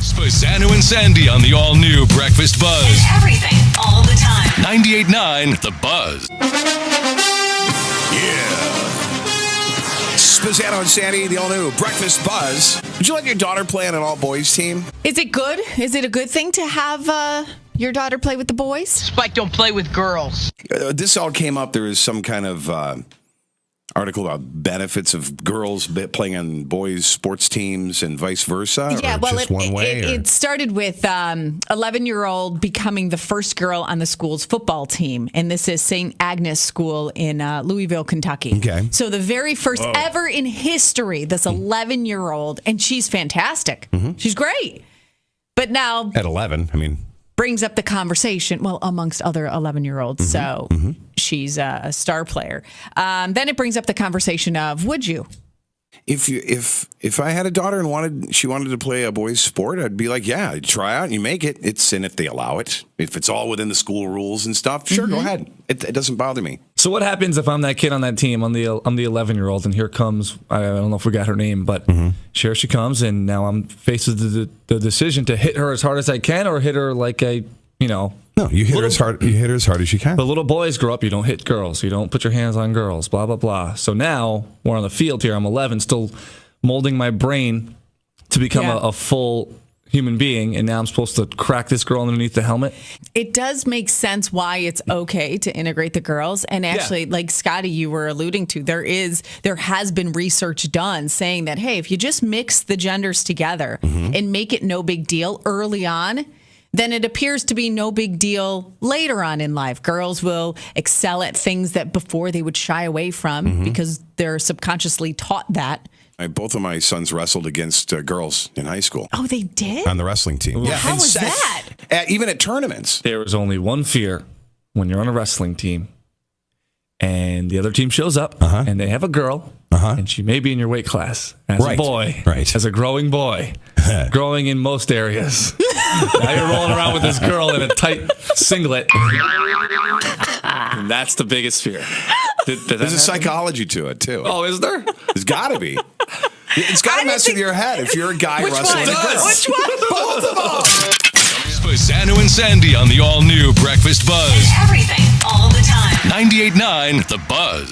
Spazzano and Sandy on the all-new Breakfast Buzz. And everything, all the time. 98.9 The Buzz. Yeah. Spazzano and Sandy, the all-new Breakfast Buzz. Would you let your daughter play on an all-boys team? Is it good? Is it a good thing to have your daughter play with the boys? Spike don't play with girls. This all came up. There was some kind of article about benefits of girls playing on boys' sports teams and vice versa. Yeah, well, just one way, it started with 11-year-old becoming the first girl on the school's football team. And this is St. Agnes School in Louisville, Kentucky. Okay. So the very first ever in history, this 11-year-old, and she's fantastic. She's great. But now At 11, I mean, brings up the conversation, well, amongst other 11-year-olds. So she's a star player. Then it brings up the conversation of, would you? If I had a daughter and she wanted to play a boys' sport, I'd be like, yeah, try out and you make it. And if they allow it, if it's all within the school rules and stuff, sure, go ahead. It doesn't bother me. So what happens if I'm that kid on that team? I'm the 11-year-old, and here comes, I don't know if we got her name, but here she comes, and now I'm faced with the decision to hit her as hard as I can or hit her like a, no, you hit her as hard. You hit her as hard as you can. But little boys grow up, you don't hit girls, you don't put your hands on girls, blah, blah, blah. So now we're on the field here. I'm 11, still molding my brain to become a full human being, and now I'm supposed to crack this girl underneath the helmet. It does make sense why it's okay to integrate the girls. And actually, like Scotty, you were alluding to, there has been research done saying that, hey, if you just mix the genders together and make it no big deal early on, then it appears to be no big deal later on in life. Girls will excel at things that before they would shy away from because they're subconsciously taught that. Both of my sons wrestled against girls in high school. Oh, they did? On the wrestling team. Yeah, How was that? Even at tournaments. There is only one fear when you're on a wrestling team and the other team shows up and they have a girl and she may be in your weight class as a boy, as a growing boy, growing in most areas. Now you're rolling around with this girl in a tight singlet. And that's the biggest fear. There's a psychology to it, too. Oh, is there? There's got to be. It's got to mess with your head if you're a guy wrestling a girl. Which one? Both of them. Spazzano and Sandy on the all-new Breakfast Buzz. And everything, all the time. 98.9 The Buzz.